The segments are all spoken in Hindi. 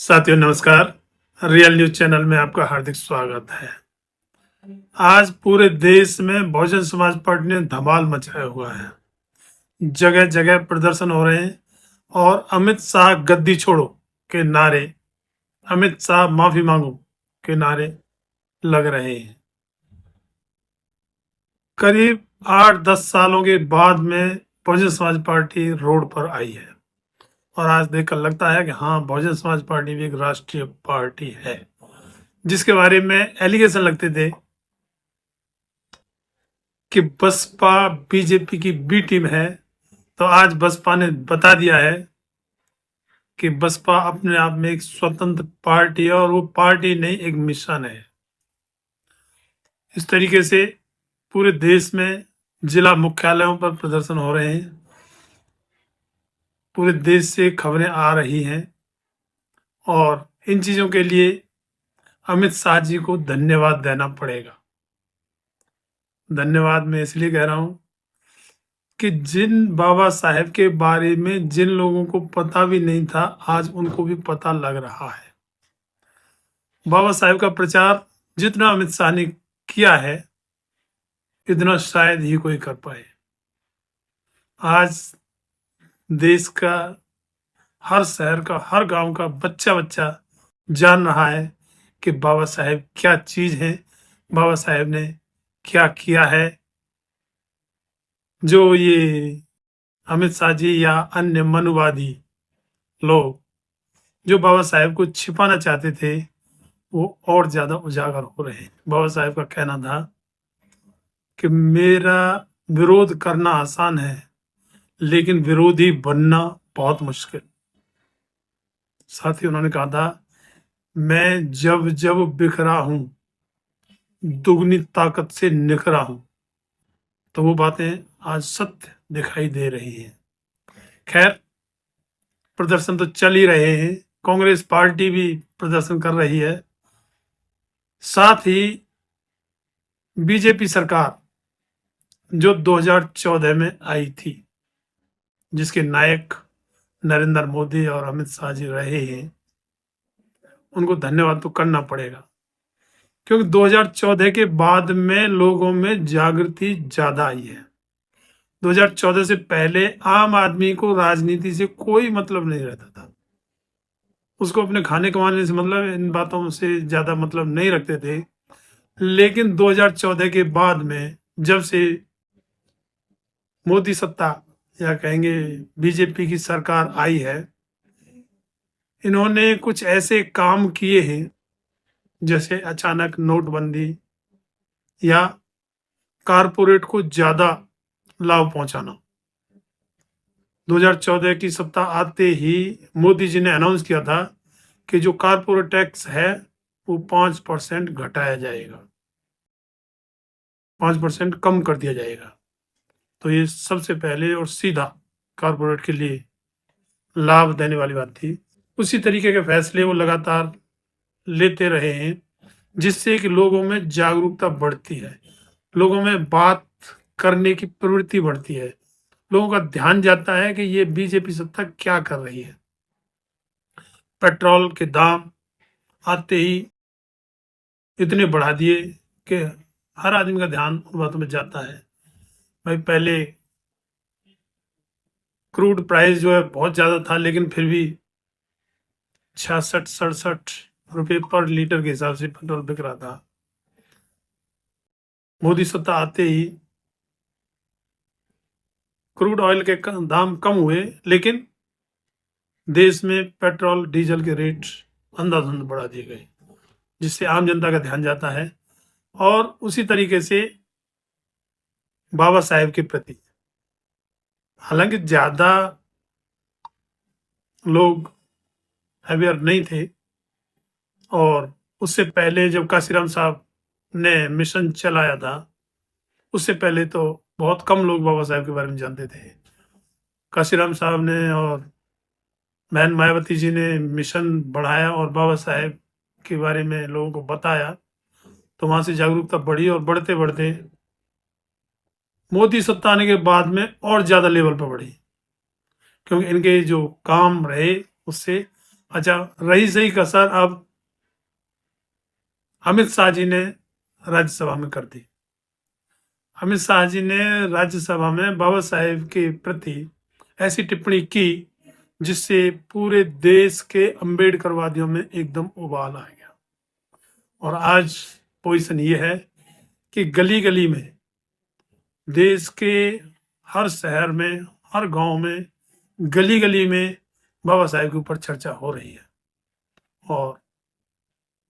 साथियों नमस्कार। रियल न्यूज चैनल में आपका हार्दिक स्वागत है। आज पूरे देश में बहुजन समाज पार्टी ने धमाल मचाया हुआ है। जगह जगह प्रदर्शन हो रहे हैं और अमित शाह गद्दी छोड़ो के नारे, अमित शाह माफी मांगो के नारे लग रहे हैं। करीब 8-10 सालों के बाद में बहुजन समाज पार्टी रोड पर आई है और आज देखकर लगता है कि हाँ, बहुजन समाज पार्टी भी एक राष्ट्रीय पार्टी है। जिसके बारे में एलिगेशन लगते थे कि बसपा बीजेपी की बी टीम है, तो आज बसपा ने बता दिया है कि बसपा अपने आप में एक स्वतंत्र पार्टी है और वो पार्टी नहीं, एक मिशन है। इस तरीके से पूरे देश में जिला मुख्यालयों पर प्रदर्शन हो रहे हैं। पूरे देश से खबरें आ रही हैं और इन चीजों के लिए अमित शाह जी को धन्यवाद देना पड़ेगा। धन्यवाद मैं इसलिए कह रहा हूं कि जिन बाबा साहेब के बारे में जिन लोगों को पता भी नहीं था, आज उनको भी पता लग रहा है। बाबा साहेब का प्रचार जितना अमित शाह ने किया है, इतना शायद ही कोई कर पाए। आज देश का हर शहर का, हर गांव का बच्चा बच्चा जान रहा है कि बाबा साहेब क्या चीज है, बाबा साहेब ने क्या किया है। जो ये अमित शाह जी या अन्य मनुवादी लोग जो बाबा साहेब को छिपाना चाहते थे, वो और ज्यादा उजागर हो रहे हैं। बाबा साहेब का कहना था कि मेरा विरोध करना आसान है, लेकिन विरोधी बनना बहुत मुश्किल। साथ ही उन्होंने कहा था, मैं जब जब बिखरा हूं, दुगनी ताकत से निखरा हूं। तो वो बातें आज सत्य दिखाई दे रही हैं। खैर, प्रदर्शन तो चल ही रहे हैं। कांग्रेस पार्टी भी प्रदर्शन कर रही है। साथ ही बीजेपी सरकार जो 2014 में आई थी, जिसके नायक नरेंद्र मोदी और अमित शाह जी रहे हैं, उनको धन्यवाद तो करना पड़ेगा, क्योंकि 2014 के बाद में लोगों में जागृति ज्यादा आई है। 2014 से पहले आम आदमी को राजनीति से कोई मतलब नहीं रहता था। उसको अपने खाने कमाने से मतलब, इन बातों से ज्यादा मतलब नहीं रखते थे। लेकिन 2014 के बाद में जब से मोदी सत्ता या कहेंगे बीजेपी की सरकार आई है, इन्होंने कुछ ऐसे काम किए हैं, जैसे अचानक नोटबंदी या कारपोरेट को ज्यादा लाभ पहुंचाना। 2014 की सत्ता आते ही मोदी जी ने अनाउंस किया था कि जो कारपोरेट टैक्स है वो 5% घटाया जाएगा, 5% कम कर दिया जाएगा। तो ये सबसे पहले और सीधा कारपोरेट के लिए लाभ देने वाली बात थी। उसी तरीके के फैसले वो लगातार लेते रहे हैं, जिससे कि लोगों में जागरूकता बढ़ती है, लोगों में बात करने की प्रवृत्ति बढ़ती है, लोगों का ध्यान जाता है कि ये बीजेपी सत्ता क्या कर रही है। पेट्रोल के दाम आते ही इतने बढ़ा दिए कि हर आदमी का ध्यान उन बातों में जाता है। भाई, पहले क्रूड प्राइस जो है बहुत ज्यादा था, लेकिन फिर भी 66-67 रुपये पर लीटर के हिसाब से पेट्रोल बिक रहा था। मोदी सत्ता आते ही क्रूड ऑयल के दाम कम हुए, लेकिन देश में पेट्रोल डीजल के रेट अंधाधुंध बढ़ा दिए गए, जिससे आम जनता का ध्यान जाता है। और उसी तरीके से बाबा साहेब के प्रति, हालांकि ज्यादा लोग अवेयर नहीं थे, और उससे पहले जब काशीराम साहब ने मिशन चलाया था, उससे पहले तो बहुत कम लोग बाबा साहेब के बारे में जानते थे। काशीराम साहब ने और बहन मायावती जी ने मिशन बढ़ाया और बाबा साहेब के बारे में लोगों को बताया, तो वहां से जागरूकता बढ़ी और बढ़ते बढ़ते मोदी सत्ता आने के बाद में और ज्यादा लेवल पर बढ़ी, क्योंकि इनके जो काम रहे उससे अच्छा, रही सही कसर अब अमित शाह जी ने राज्यसभा में कर दी। अमित शाह जी ने राज्यसभा में बाबा साहेब के प्रति ऐसी टिप्पणी की जिससे पूरे देश के अम्बेडकरवादियों में एकदम उबाल आ गया। और आज पोजीशन ये है कि गली गली में, देश के हर शहर में, हर गांव में, गली गली में बाबा साहेब के ऊपर चर्चा हो रही है। और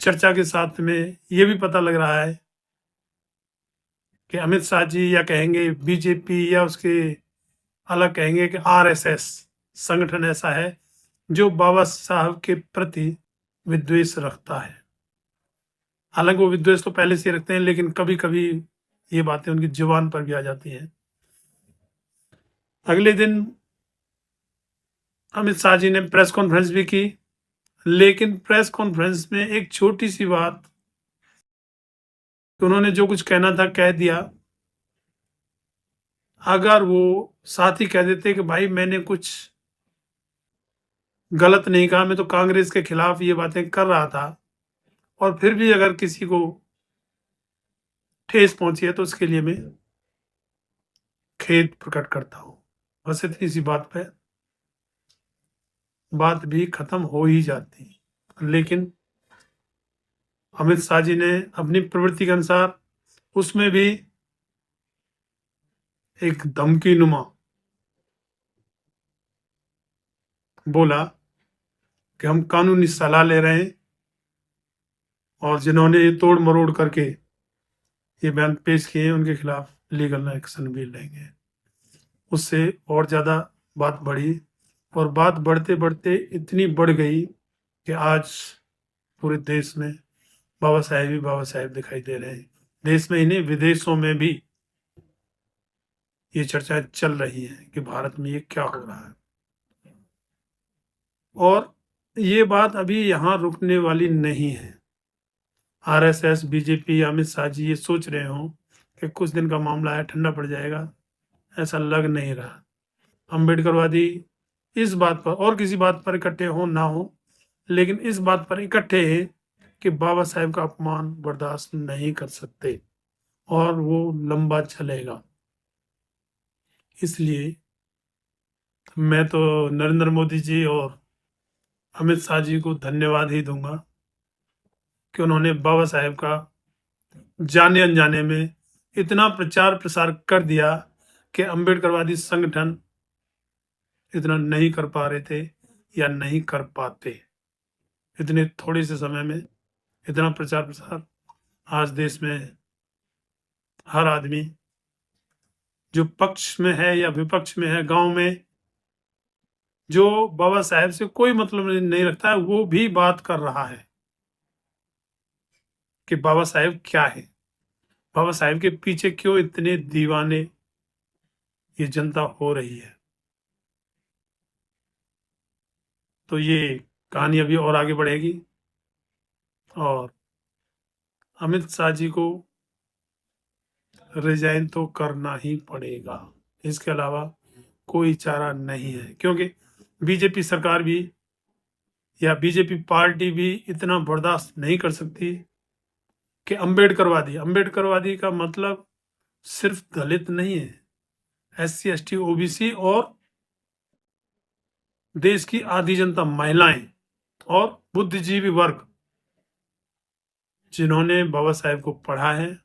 चर्चा के साथ में ये भी पता लग रहा है कि अमित शाह जी या कहेंगे बीजेपी या उसके अलग कहेंगे कि आरएसएस संगठन ऐसा है जो बाबा साहब के प्रति विद्वेष रखता है। हालांकि वो विद्वेष तो पहले से ही रखते हैं, लेकिन कभी कभी ये बातें उनकी जुबान पर भी आ जाती हैं। अगले दिन अमित शाह जी ने प्रेस कॉन्फ्रेंस भी की, लेकिन प्रेस कॉन्फ्रेंस में एक छोटी सी बात, उन्होंने जो कुछ कहना था कह दिया। अगर वो साथ ही कह देते कि भाई मैंने कुछ गलत नहीं कहा, मैं तो कांग्रेस के खिलाफ ये बातें कर रहा था, और फिर भी अगर किसी को ठेस पहुंची है तो उसके लिए मैं खेद प्रकट करता हूं। बस इतनी सी बात पे बात भी खत्म हो ही जाती। लेकिन अमित शाह जी ने अपनी प्रवृत्ति के अनुसार उसमें भी एक धमकी नुमा बोला कि हम कानूनी सलाह ले रहे हैं, और जिन्होंने ये तोड़ मरोड़ करके ये बयान पेश किए हैं उनके खिलाफ लीगल एक्शन भी लेंगे। उससे और ज्यादा बात बढ़ी, और बात बढ़ते बढ़ते इतनी बढ़ गई कि आज पूरे देश में बाबा साहेब ही बाबा साहेब दिखाई दे रहे हैं। देश में ही नहीं, विदेशों में भी ये चर्चा चल रही है कि भारत में ये क्या हो रहा है। और ये बात अभी यहाँ रुकने वाली नहीं है। आरएसएस, बीजेपी, अमित शाह जी ये सोच रहे हो कि कुछ दिन का मामला है, ठंडा पड़ जाएगा, ऐसा लग नहीं रहा। अम्बेडकरवादी इस बात पर और किसी बात पर इकट्ठे हो ना हो, लेकिन इस बात पर इकट्ठे हैं कि बाबा साहेब का अपमान बर्दाश्त नहीं कर सकते, और वो लंबा चलेगा। इसलिए मैं तो नरेंद्र मोदी जी और अमित शाह जी को धन्यवाद ही दूंगा कि उन्होंने बाबा साहेब का जाने अनजाने में इतना प्रचार प्रसार कर दिया कि अम्बेडकरवादी संगठन इतना नहीं कर पा रहे थे या नहीं कर पाते। इतने थोड़े से समय में इतना प्रचार प्रसार, आज देश में हर आदमी जो पक्ष में है या विपक्ष में है, गांव में जो बाबा साहेब से कोई मतलब नहीं रखता है, वो भी बात कर रहा है कि बाबा साहेब क्या है, बाबा साहेब के पीछे क्यों इतने दीवाने ये जनता हो रही है। तो ये कहानी अभी और आगे बढ़ेगी, और अमित शाह जी को रिजाइन तो करना ही पड़ेगा, इसके अलावा कोई चारा नहीं है। क्योंकि बीजेपी सरकार भी या बीजेपी पार्टी भी इतना बर्दाश्त नहीं कर सकती कि अम्बेडकरवादी का मतलब सिर्फ दलित नहीं है, SC ST OBC और देश की आधी जनता, महिलाएं और बुद्धिजीवी वर्ग जिन्होंने बाबा साहेब को पढ़ा है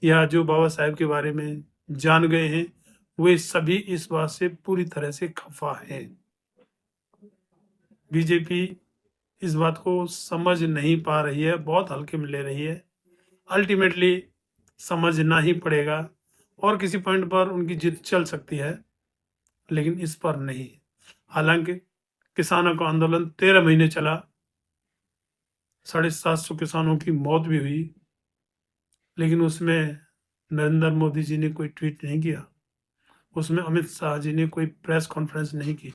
या जो बाबा साहेब के बारे में जान गए हैं, वे सभी इस बात से पूरी तरह से खफा हैं। बीजेपी इस बात को समझ नहीं पा रही है, बहुत हल्के में ले रही है। अल्टीमेटली समझना ही पड़ेगा, और किसी पॉइंट पर उनकी जिद चल सकती है, लेकिन इस पर नहीं। हालांकि किसानों का आंदोलन 13 महीने चला, 750 किसानों की मौत भी हुई, लेकिन उसमें नरेंद्र मोदी जी ने कोई ट्वीट नहीं किया, उसमें अमित शाह जी ने कोई प्रेस कॉन्फ्रेंस नहीं की।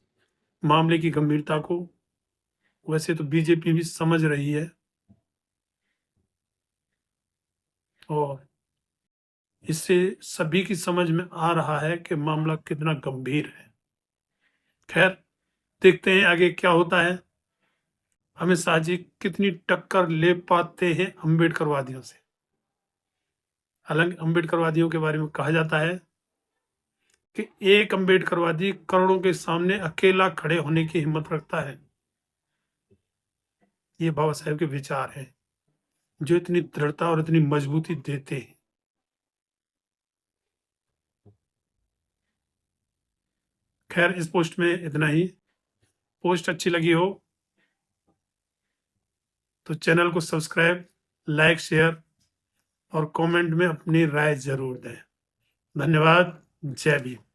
मामले की गंभीरता को वैसे तो बीजेपी भी समझ रही है, और इससे सभी की समझ में आ रहा है कि मामला कितना गंभीर है। खैर, देखते हैं आगे क्या होता है। अमित शाह जी कितनी टक्कर ले पाते हैं अम्बेडकरवादियों से। हालांकि अम्बेडकरवादियों के बारे में कहा जाता है कि एक अम्बेडकरवादी करोड़ों के सामने अकेला खड़े होने की हिम्मत रखता है। ये बाबा साहेब के विचार हैं जो इतनी दृढ़ता और इतनी मजबूती देते हैं। खैर, इस पोस्ट में इतना ही। पोस्ट अच्छी लगी हो तो चैनल को सब्सक्राइब, लाइक, शेयर और कमेंट में अपनी राय जरूर दें। धन्यवाद। जय भीम।